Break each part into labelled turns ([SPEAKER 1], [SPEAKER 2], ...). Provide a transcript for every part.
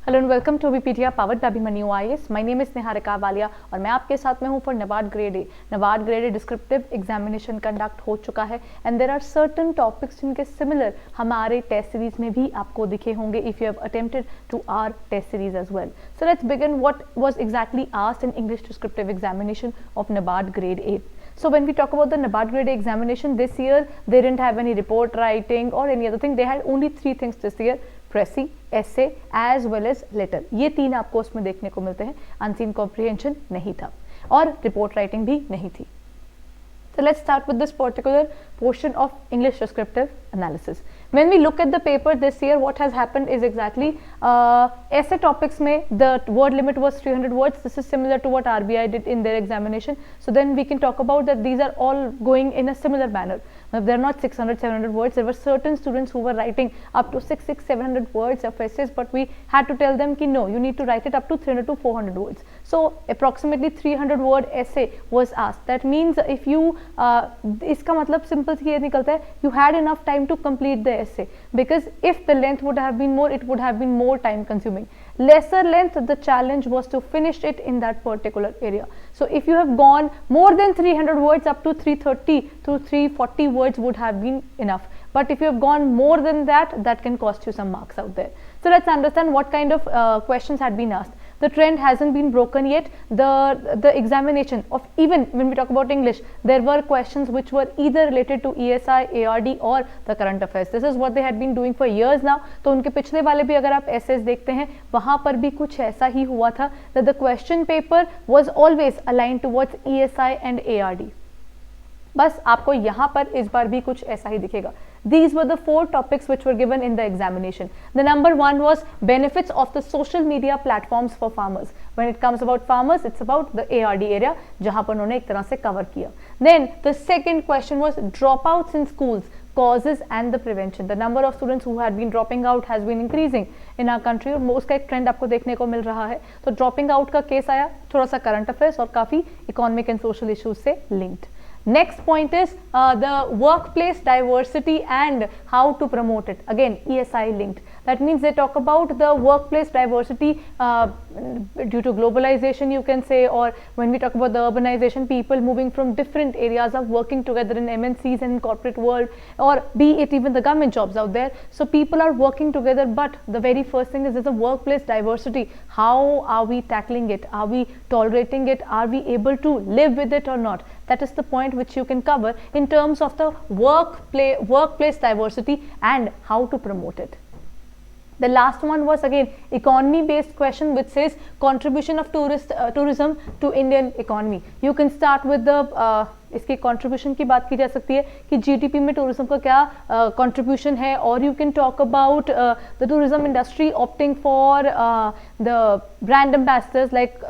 [SPEAKER 1] Hello and welcome to BPTR powered by Abhimanyu IAS. My name is Niharika Walia और मैं आपके साथ में हूं for NABARD grade A. NABARD grade A descriptive examination conduct हो चुका है and there are certain topics जिनके सिमिलर हमारे टेस्ट सीरीज में भी आपको दिखे होंगे if you have attempted to our test series as well. So let's begin what was exactly asked in English descriptive examination of NABARD grade A. So when we talk about the NABARD grade A examination this year, they didn't have any report writing or any other thing. They had only 3 things this year: Pressy, essay as well as letter. ये 3 आपको उसमें देखने को मिलते हैं. Unseen comprehension नहीं था और report writing भी नहीं थी. So let's start with this particular portion of English descriptive analysis. When we look at the paper this year, what has happened is exactly essay topics mein the word limit was 300 words. This is similar to what RBI did in their examination. So then we can talk about that these are all going in a similar manner. They're not 600, 700 words. There were certain students who were writing up to 600, 700 words of essays, but we had to tell them ki no, you need to write it up to 300 to 400 words. So approximately 300 word essay was asked. That means if you इसका मतलब simple ये निकलता है you had enough time to complete the essay, because if the length would have been more, it would have been more time consuming. Lesser length, the challenge was to finish it in that particular area. So if you have gone more than 300 words, up to 330 to 340 words would have been enough. But if you have gone more than that, that can cost you some marks out there. So let's understand what kind of questions had been asked. The trend hasn't been broken yet. The examination of, even when we talk about English, there were questions which were either related to ESI, ARD or the current affairs. This is what they had been doing for years now. तो उनके पिछले वाले भी अगर आप essays देखते हैं, वहाँ पर भी कुछ ऐसा ही हुआ था that the question paper was always aligned towards ESI and ARD. बस आपको यहाँ पर इस बार भी कुछ ऐसा ही दिखेगा. These were the 4 topics which were given in the examination. The number 1 was benefits of the social media platforms for farmers. When it comes about farmers, it's about the ARD area, जहाँ पर उन्होंने एक तरह से cover किया. Then the second question was dropouts in schools, causes and the prevention. The number of students who had been dropping out has been increasing in our country और उसका एक trend आपको देखने को मिल रहा है. तो dropping out का case आया, थोड़ा सा current affairs और काफ़ी economic and social issues से linked. Next point is the workplace diversity and how to promote it. Again, ESI linked. That means they talk about the workplace diversity due to globalization, you can say, or when we talk about the urbanization, people moving from different areas of working together in MNCs and in corporate world, or be it even the government jobs out there. So people are working together, but the very first thing is there's a workplace diversity. How are we tackling it? Are we tolerating it? Are we able to live with it or not? That is the point which you can cover in terms of the workplace diversity and how to promote it. The last one was again economy based question which says contribution of tourism to Indian economy. You can start with the इसकी contribution की बात की जा सकती है कि GDP में tourism का क्या contribution है, or you can talk about the tourism industry opting for the brand ambassadors like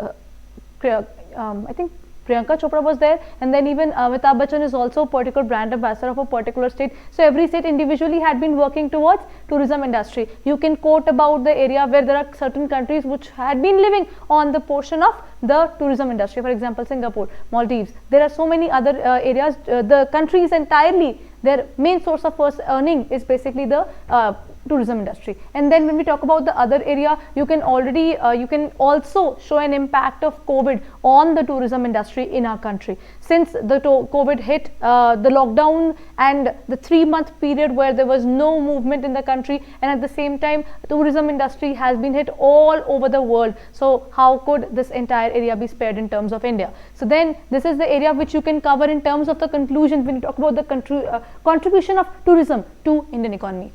[SPEAKER 1] I think Priyanka Chopra was there, and then even Amitabh Bachchan is also a particular brand ambassador of a particular state. So every state individually had been working towards tourism industry. You can quote about the area where there are certain countries which had been living on the portion of the tourism industry. For example, Singapore, Maldives. There are so many other areas. The countries entirely, their main source of first earning is basically the tourism industry. And then when we talk about the other area, you can also show an impact of COVID on the tourism industry in our country. Since the COVID hit, the lockdown and the 3-month period where there was no movement in the country, and at the same time tourism industry has been hit all over the world. So how could this entire area be spared in terms of India? So then this is the area which you can cover in terms of the conclusion when you talk about the contribution of tourism to Indian economy.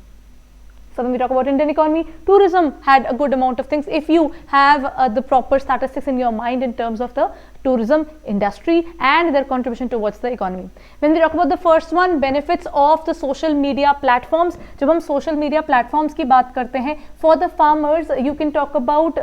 [SPEAKER 1] So when we talk about Indian economy, tourism had a good amount of things. If you have the proper statistics in your mind in terms of the tourism industry and their contribution towards the economy. When we talk about the first one, benefits of the social media platforms, जब हम social media platforms की बात करते हैं, for the farmers, you can talk about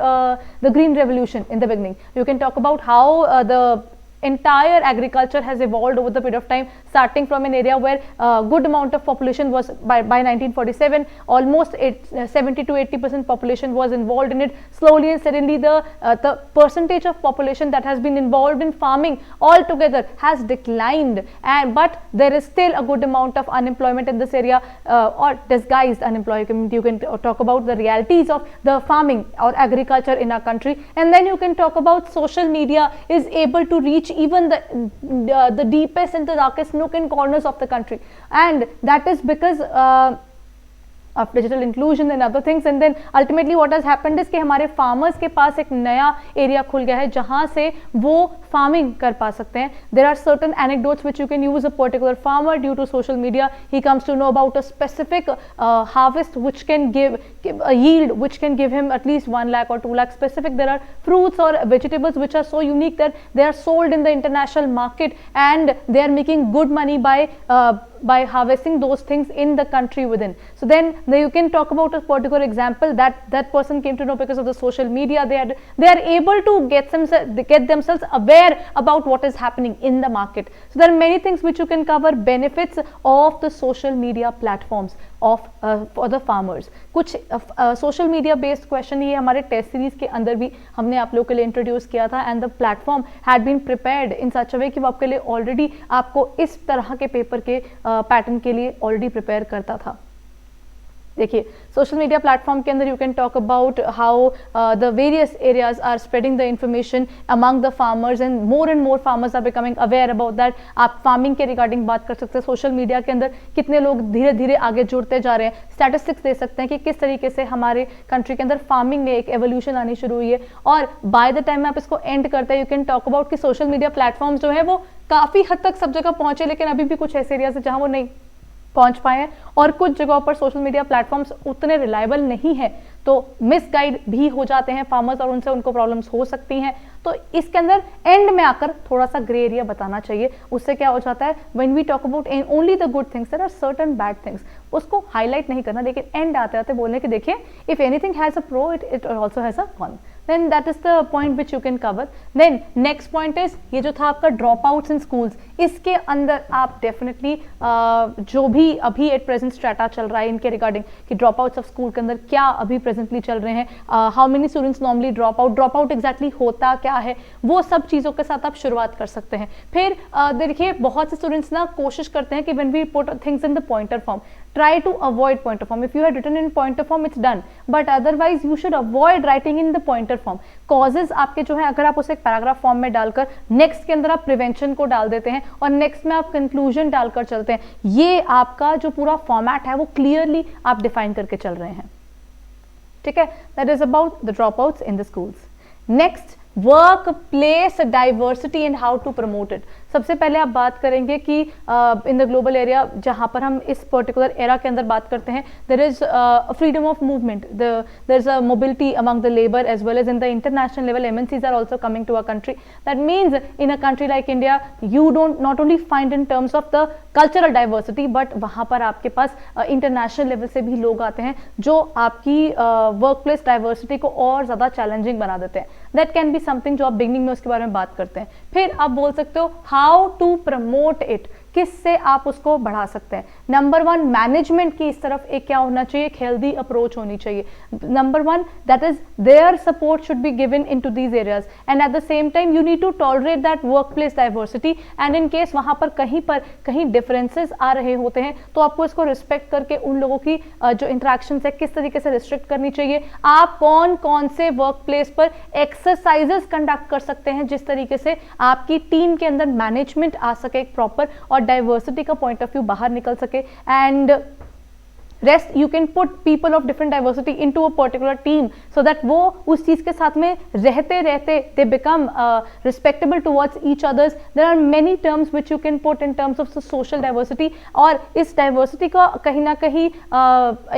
[SPEAKER 1] the green revolution in the beginning. You can talk about how the entire agriculture has evolved over the period of time, starting from an area where good amount of population was by 1947 almost 70 to 80% population was involved in it. Slowly and steadily the percentage of population that has been involved in farming altogether has declined, and but there is still a good amount of unemployment in this area, or disguised unemployment. You can talk about the realities of the farming or agriculture in our country, and then you can talk about social media is able to reach even the deepest and the darkest nook and corners of the country, and that is because of digital inclusion and other things. And then ultimately what has happened is कि हमारे farmers के पास एक नया area खुल गया है जहाँ से वो farming कर पा सकते हैं. There are certain anecdotes which you can use. A particular farmer, due to social media, he comes to know about a specific harvest which can give a yield which can give him at least 1 lakh or 2 lakh specific. There are fruits or vegetables which are so unique that they are sold in the international market, and they are making good money by harvesting those things in the country within. So then you can talk about a particular example that person came to know because of the social media. They are able to get themselves aware about what is happening in the market. So there are many things which you can cover. Benefits of the social media platforms of for the farmers. कुछ social media based question ये हमारे test series के अंदर भी हमने आप लोगों के लिए introduce किया था, and the platform had been prepared in such a way कि वो आपके लिए already आपको इस तरह के पेपर के पैटर्न के लिए ऑलरेडी प्रिपेयर करता था. देखिए सोशल मीडिया प्लेटफॉर्म के अंदर you can talk about how the various areas are spreading the information among the farmers, and more farmers are becoming aware about that. आप फार्मिंग के रिगार्डिंग बात कर सकते हैं. सोशल मीडिया के अंदर कितने लोग धीरे धीरे आगे जुड़ते जा रहे हैं. स्टैटिस्टिक्स दे सकते हैं कि किस तरीके से हमारे कंट्री के अंदर फार्मिंग में एक एवोल्यूशन आनी शुरू हुई है. और बाय द टाइम आप इसको एंड करते हैं, यू कैन टॉक अबाउट कि सोशल मीडिया प्लेटफॉर्म्स जो है वो काफ़ी हद तक सब जगह पहुंचे, लेकिन अभी भी कुछ ऐसे एरियाज है जहां वो नहीं पहुंच पाए हैं, और कुछ जगहों पर सोशल मीडिया प्लेटफॉर्म्स उतने रिलायबल नहीं है, तो मिसगाइड भी हो जाते हैं फार्मर्स और उनसे उनको प्रॉब्लम्स हो सकती हैं. तो इसके अंदर एंड में आकर थोड़ा सा ग्रे एरिया बताना चाहिए. उससे क्या हो जाता है, when we talk about only the good things, there are certain bad things, उसको हाईलाइट नहीं करना, लेकिन एंड आते आते बोलने कि देखिए if anything has a pro it also has a con. then that is the point which you can cover. Then next point is ये जो था आपका ड्रॉप आउट्स इन स्कूल्स. इसके अंदर आप डेफिनेटली जो भी अभी एट प्रेजेंट स्ट्रेटा चल रहा है इनके रिगार्डिंग कि ड्रॉप आउट्स ऑफ स्कूल के अंदर क्या अभी प्रेजेंटली चल रहे हैं, how many students normally drop out exactly होता क्या है, वो सब चीज़ों के साथ आप शुरुआत कर सकते हैं. फिर देखिए बहुत से स्टूडेंट्स ना कोशिश करते हैं कि when we put things in the pointer form, try to avoid pointer form. If you had written in pointer form it's done, but otherwise you should avoid writing in the pointer form. Causes आपके जो है अगर आप उसे एक paragraph form में डालकर next के अंदर आप प्रिवेंशन को डाल देते हैं और नेक्स्ट में आप कंक्लूजन डालकर चलते हैं, ये आपका जो पूरा फॉर्मेट है वो क्लियरली आप डिफाइन करके चल रहे हैं. ठीक है, that is about the drop outs in the schools. Next, work place diversity and how to promote it. सबसे पहले आप बात करेंगे कि इन द ग्लोबल एरिया जहाँ पर हम इस पर्टिकुलर एरा के अंदर बात करते हैं, there is freedom of movement, there is a mobility among the labour as well as in the international level. MNCs are also coming to a country. That means in a country like India you don't not only find in terms of the cultural diversity, but वहाँ पर आपके पास international level से भी लोग आते हैं जो आपकी वर्क प्लेस डाइवर्सिटी को और ज़्यादा चैलेंजिंग बना देते हैं. दैट कैन बी समथिंग जो आप बिगनिंग में उसके बारे में बात करते हैं. फिर आप बोल सकते हो हाउ टू प्रमोट इट, किससे आप उसको बढ़ा सकते हैं. नंबर 1, मैनेजमेंट की इस तरफ एक क्या होना चाहिए, एक हेल्दी अप्रोच होनी चाहिए. Number 1, that is there support should be given into these areas, and at the same time you need to tolerate that work place diversity. And in case वहां पर कहीं डिफरेंसेस आ रहे होते हैं तो आपको इसको रिस्पेक्ट करके उन लोगों की जो इंटरेक्शन है किस तरीके से रिस्ट्रिक्ट करनी चाहिए. आप कौन कौन से वर्क प्लेस पर एक्सरसाइजेस कंडक्ट कर सकते हैं जिस तरीके से आपकी टीम के अंदर मैनेजमेंट आ सके एक प्रॉपर और डाइवर्सिटी का पॉइंट ऑफ व्यू बाहर निकल सके. And rest you can put people of different diversity into a particular team so that वो उस चीज के साथ में रहते रहते they become respectable towards each others. There are many terms which you can put in terms of social diversity, और इस डाइवर्सिटी का कहीं ना कहीं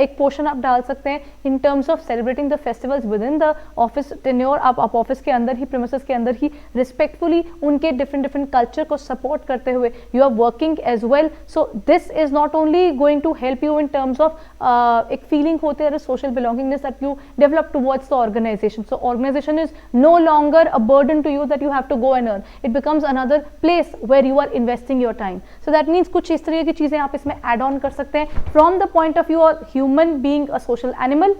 [SPEAKER 1] एक पोर्शन आप डाल सकते हैं in terms of celebrating the festivals within the office tenure. आप ऑफिस के अंदर ही, प्रीमिसेस के अंदर ही रिस्पेक्टफुली उनके डिफरेंट कल्चर को सपोर्ट करते हुए you are working as well. So this is not only going to help you in terms of एक फीलिंग होती है, social belongingness that you develop towards the organization. So organization is no longer a burden to you that you have to go and earn. It becomes another place where you are investing your time. So that means कुछ इस तरह की चीजें आप इसमें add on कर सकते हैं from the point of view of human being a social animal.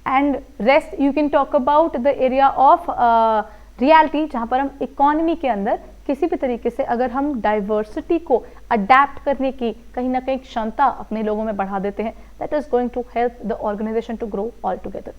[SPEAKER 1] And rest you can talk about the area of reality, जहाँ पर हम इकोनॉमी के अंदर किसी भी तरीके से अगर हम डाइवर्सिटी को अडेप्ट करने की कहीं ना कहीं क्षमता अपने लोगों में बढ़ा देते हैं, that is going to help the organization to grow all together.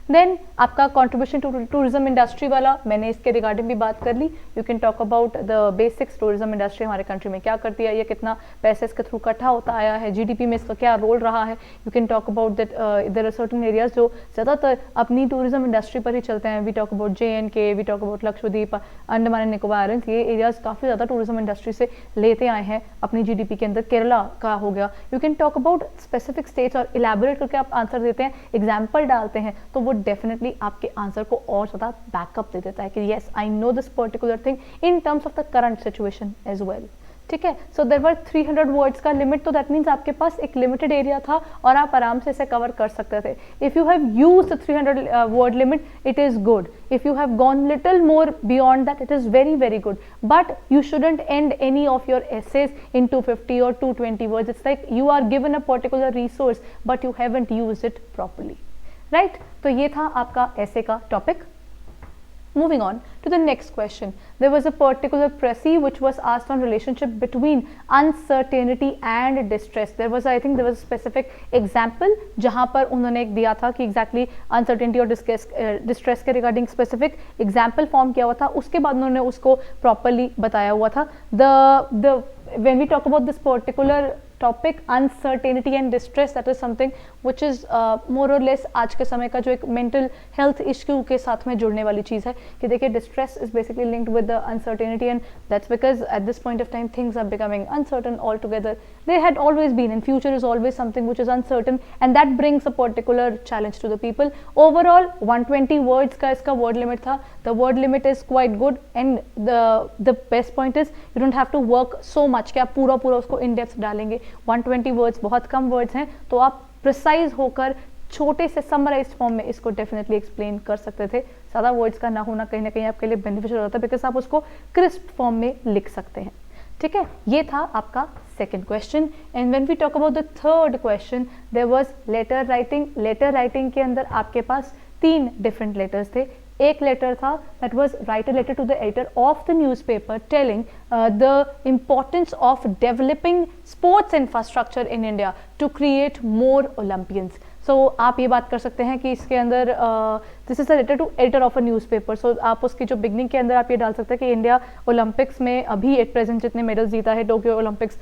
[SPEAKER 1] Then आपका कॉन्ट्रीब्यूशन टू टूरिज्म इंडस्ट्री वाला, मैंने इसके रिगार्डिंग भी बात कर ली. You can talk about the basics. Tourism industry हमारे कंट्री में क्या करती है, ये कितना पैसे इसके थ्रू इकट्ठा होता आया है, जीडीपी में इसका क्या रोल रहा है. You can talk about that there are certain areas जो ज़्यादातर अपनी टूरिज्म इंडस्ट्री पर ही चलते हैं. We talk about JNK, we talk about Lakshadweep, Andaman and Nicobar islands. ये एरियाज काफ़ी ज़्यादा टूरिज्म इंडस्ट्री से लेते आए हैं अपनी जीडीपी के अंदर. केरला का हो गया. You can talk about specific states और इलेबोरेट करके आप आंसर देते हैं, एग्जाम्पल डालते हैं, तो वो डेफिनेटली आपके आंसर को और ज्यादा बैकअप दे देता है कि yes I know this particular thing in terms of the current situation as well. ठीक है. सो देयर वर 300 वर्ड्स का लिमिट, तो दैट मीन्स आपके पास एक लिमिटेड एरिया था और आप आराम से इसे कवर कर सकते थे. If you have used 300 word limit it is good. If you have gone little more beyond that it is very very good. But you shouldn't end any of your essays in 250 or 220 words. It's like you are given a particular resource but you haven't used it properly. Right. तो ये था आपका essay का topic. Moving on to the next question. There was a particular précis which was asked on relationship between uncertainty and distress. There was, I think, there was a specific example जहाँ पर उन्होंने एक दिया था कि exactly uncertainty और distress के regarding specific example form किया हुआ था. उसके बाद उन्होंने उसको properly बताया हुआ था. When we talk about this particular topic, uncertainty and distress, that is something which is more or less आज के समय का जो एक mental health issue के साथ में जुड़ने वाली चीज़ है कि देखिए distress is basically linked with the uncertainty, and that's because at this point of time things are becoming uncertain altogether. They had always been, and future is always something which is uncertain, and that brings a particular challenge to the people. Overall 120 words का इसका word limit था. The word limit is quite good, and the best point is you don't have to work so much कि आप पूरा उसको in depth डालेंगे. 120 words बहुत कम words हैं, तो आप प्रिसाइज होकर छोटे से समराइज्ड फॉर्म में इसको डेफिनेटली एक्सप्लेन कर सकते थे. ज़्यादा वर्ड्स का ना होना कहीं ना कहीं आपके लिए बेनिफिशियल होता है बिकॉज आप उसको क्रिस्प फॉर्म में लिख सकते हैं. ठीक है. ये था आपका second question. And when we talk about the third question, there was letter writing. Letter writing के अंदर आपके पास 3 डिफरेंट लेटर्स थे. एक लेटर था that was write a letter to the editor of the newspaper telling the importance of developing sports infrastructure in India to create more Olympians. So आप ये बात कर सकते हैं कि इसके अंदर this is a letter to editor of a newspaper. So आप उसकी जो बिगनिंग के अंदर आप ये डाल सकते हैं कि इंडिया ओलंपिक्स में अभी एट प्रेजेंट जितने मेडल जीता है टोक्यो ओलंपिक्स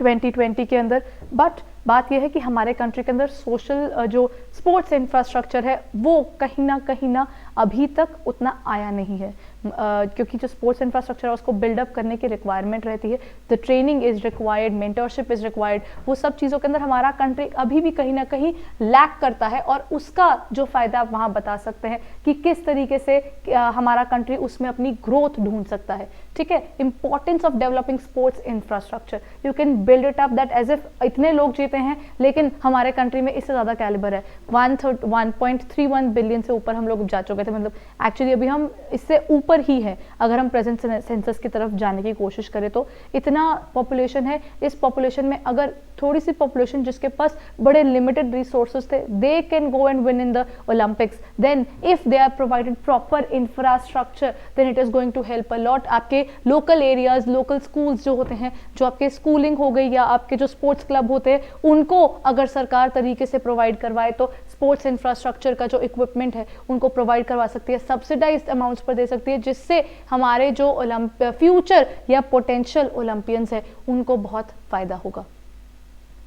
[SPEAKER 1] 2020 के अंदर, बट बात यह है कि हमारे कंट्री के अंदर सोशल जो स्पोर्ट्स इंफ्रास्ट्रक्चर है वो कहीं ना अभी तक उतना आया नहीं है. क्योंकि जो स्पोर्ट्स इंफ्रास्ट्रक्चर है उसको बिल्डअप करने की रिक्वायरमेंट रहती है. The training is required, mentorship is required. वो सब चीज़ों के अंदर हमारा कंट्री अभी भी कहीं ना कहीं लैक करता है, और उसका जो फ़ायदा आप वहाँ बता सकते हैं कि किस तरीके से हमारा कंट्री उसमें अपनी ग्रोथ ढूंढ सकता है. ठीक है. Importance of developing sports infrastructure, you can build it up that as if इतने लोग जीते हैं लेकिन हमारे कंट्री में इससे ज़्यादा कैलिबर है. 1.31 बिलियन से ऊपर हम लोग जा चुके थे. मतलब एक्चुअली अभी हम इससे ऊपर ही है अगर हम प्रेजेंट सेंसस की तरफ जाने की कोशिश करें. तो इतना पॉपुलेशन है. इस पॉपुलेशन में अगर थोड़ी सी पॉपुलेशन जिसके पास बड़े लिमिटेड रिसोर्सेज थे, they can go and win in the Olympics. Then if they are provided proper infrastructure then it is going to help a lot. आपके लोकल एरियाज, लोकल स्कूल्स जो होते हैं, जो आपके स्कूलिंग हो गई या आपके जो स्पोर्ट्स क्लब होते हैं, उनको अगर सरकार तरीके से प्रोवाइड करवाए तो स्पोर्ट्स इंफ्रास्ट्रक्चर का जो इक्विपमेंट है उनको प्रोवाइड करवा सकती है, सब्सिडाइज्ड अमाउंट्स पर दे सकती है, जिससे हमारे जो फ्यूचर या पोटेंशियल ओलंपियंस है उनको बहुत फायदा होगा.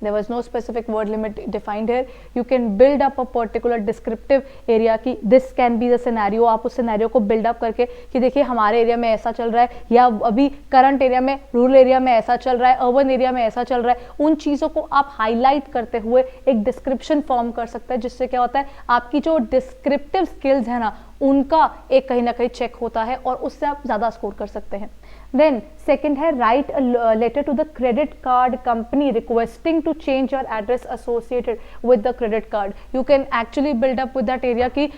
[SPEAKER 1] there was no specific word limit defined here. You can build up a particular descriptive area कि this can be the scenario, आप उस scenario को build up करके कि देखिए हमारे एरिया में ऐसा चल रहा है, या अभी करंट एरिया में, रूरल एरिया में ऐसा चल रहा है, अर्बन एरिया में ऐसा चल रहा है, उन चीज़ों को आप हाईलाइट करते हुए एक डिस्क्रिप्शन फॉर्म कर सकते हैं, जिससे क्या होता है आपकी जो डिस्क्रिप्टिव स्किल्स है ना उनका एक कहीं ना कहीं चेक होता है और उससे आप ज़्यादा स्कोर कर सकते हैं. देन सेकेंड है write letter to the credit card company requesting to change your address associated with the credit card. You can actually build up with that area कि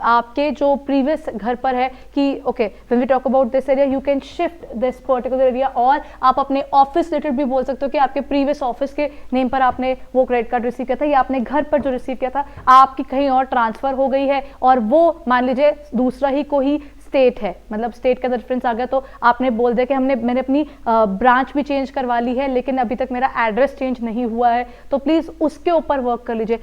[SPEAKER 1] आपके जो प्रीवियस घर पर है कि okay when we talk about this area you can shift this particular area, और आप अपने ऑफिस रिलेटेड भी बोल सकते हो कि आपके प्रीवियस ऑफिस के नेम पर आपने वो क्रेडिट कार्ड रिसीव किया था, या आपने घर पर जो रिसीव किया था आपकी कहीं और ट्रांसफर हो गई है और वो मान लीजिए दूसरा ही कोई स्टेट है, मतलब स्टेट का डिफरेंस आ गया, तो आपने बोल दिया कि मैंने अपनी ब्रांच भी चेंज करवा ली है लेकिन अभी तक मेरा एड्रेस चेंज नहीं हुआ है, तो प्लीज उसके ऊपर वर्क कर लीजिए.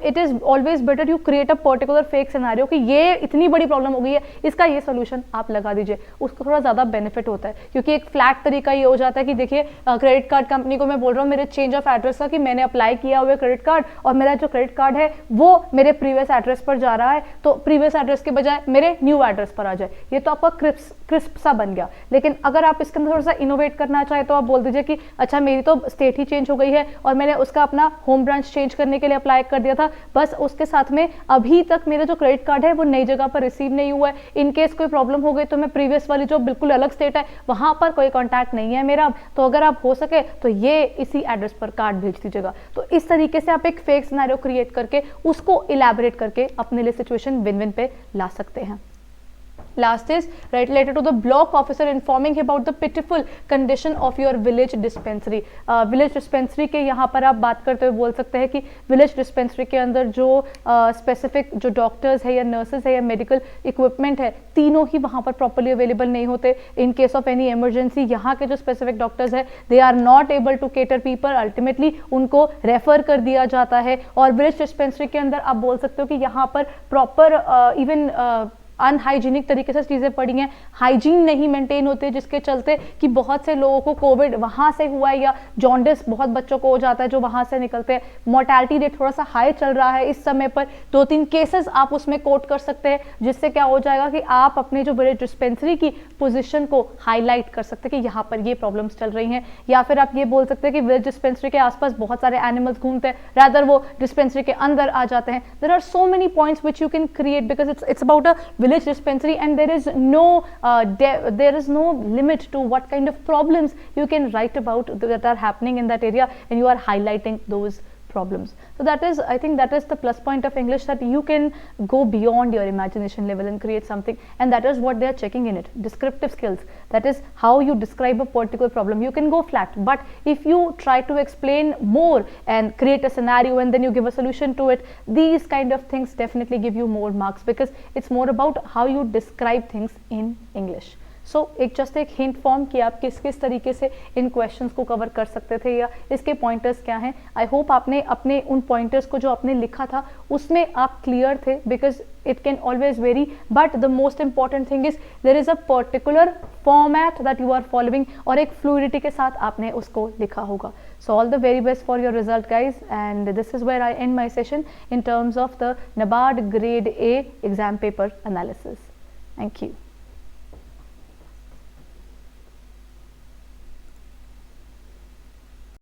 [SPEAKER 1] It is always better you create a particular fake scenario कि ये इतनी बड़ी प्रॉब्लम हो गई है, इसका ये सोल्यूशन आप लगा दीजिए, उसको थोड़ा ज्यादा बेनिफिट होता है. क्योंकि एक फ्लैट तरीका ये हो जाता है कि देखिए क्रेडिट कार्ड कंपनी को मैं बोल रहा हूँ मेरे चेंज ऑफ एड्रेस का कि मैंने अप्लाई किया हुआ क्रेडिट कार्ड और मेरा जो क्रेडिट कार्ड है वो मेरे प्रीवियस एड्रेस पर जा रहा है, तो प्रीवियस एड्रेस के बजाय मेरे न्यू एड्रेस पर आ जाए. ये तो आपका क्रिस्प सा बन गया. लेकिन अगर आप इसके अंदर थोड़ा सा इनोवेट करना चाहे तो आप बोल दीजिए कि अच्छा मेरी तो स्टेट ही चेंज हो गई है और मैंने उसका अपना होम ब्रांच चेंज करने के लिए अप्लाई कर दिया था, बस उसके साथ में अभी तक मेरा जो क्रेडिट कार्ड है वो नई जगह पर रिसीव नहीं हुआ है. इन केस कोई प्रॉब्लम हो गई तो मैं प्रीवियस वाली जो बिल्कुल अलग स्टेट है वहां पर कोई कॉन्टैक्ट नहीं है मेरा, तो अगर आप हो सके तो ये इसी एड्रेस पर कार्ड भेज दीजिएगा. तो इस तरीके से आप एक फेक सिनेरियो क्रिएट करके उसको इलैबोरेट करके अपने लिए सिचुएशन विन विन पे ला सकते हैं. Last is write letter to the block officer informing him about the pitiful condition of your village dispensary. Village dispensary के यहाँ पर आप बात करते हुए बोल सकते हैं कि village dispensary के अंदर जो specific जो doctors है या nurses है या medical equipment है तीनों ही वहाँ पर properly available नहीं होते. In case of any emergency यहाँ के जो specific doctors है they are not able to cater people, ultimately उनको refer कर दिया जाता है. और village dispensary के अंदर आप बोल सकते हो कि यहाँ पर proper even अनहाइजीनिक तरीके से चीज़ें पड़ी हैं, हाइजीन नहीं मेंटेन होते, जिसके चलते कि बहुत से लोगों को कोविड वहाँ से हुआ है या जॉन्डिस बहुत बच्चों को हो जाता है जो वहाँ से निकलते हैं. मोर्टैलिटी रेट थोड़ा सा हाई चल रहा है इस समय पर, 2-3 केसेस आप उसमें कोट कर सकते हैं, जिससे क्या हो जाएगा कि आप अपने जो विलेज डिस्पेंसरी की पोजीशन को हाईलाइट कर सकते हैं कि यहाँ पर ये प्रॉब्लम्स चल रही हैं. या फिर आप ये बोल सकते हैं कि विलेज डिस्पेंसरी के आसपास बहुत सारे एनिमल्स घूमते हैं, रादर वो डिस्पेंसरी के अंदर आ जाते हैं. There are so many points which you can create because it's about a village dispensary and there is no limit to what kind of problems you can write about that are happening in that area, and you are highlighting those problems. So that is, I think that is the plus point of English, that you can go beyond your imagination level and create something, and that is what they are checking in it, descriptive skills. That is how you describe a particular problem. You can go flat, but if you try to explain more and create a scenario and then you give a solution to it, these kind of things definitely give you more marks, because it's more about how you describe things in English. सो एक just एक hint form कि आप किस किस तरीके से इन questions को cover कर सकते थे या इसके पॉइंटर्स क्या हैं. आई होप आपने अपने उन पॉइंटर्स को जो आपने लिखा था उसमें आप क्लियर थे, because it can always vary, but the most important thing is there is a particular format that you are following और एक fluidity के साथ आपने उसको लिखा होगा. So all the very best for your result guys, and this is where I end my session in terms of the NABARD grade A exam paper analysis. Thank you.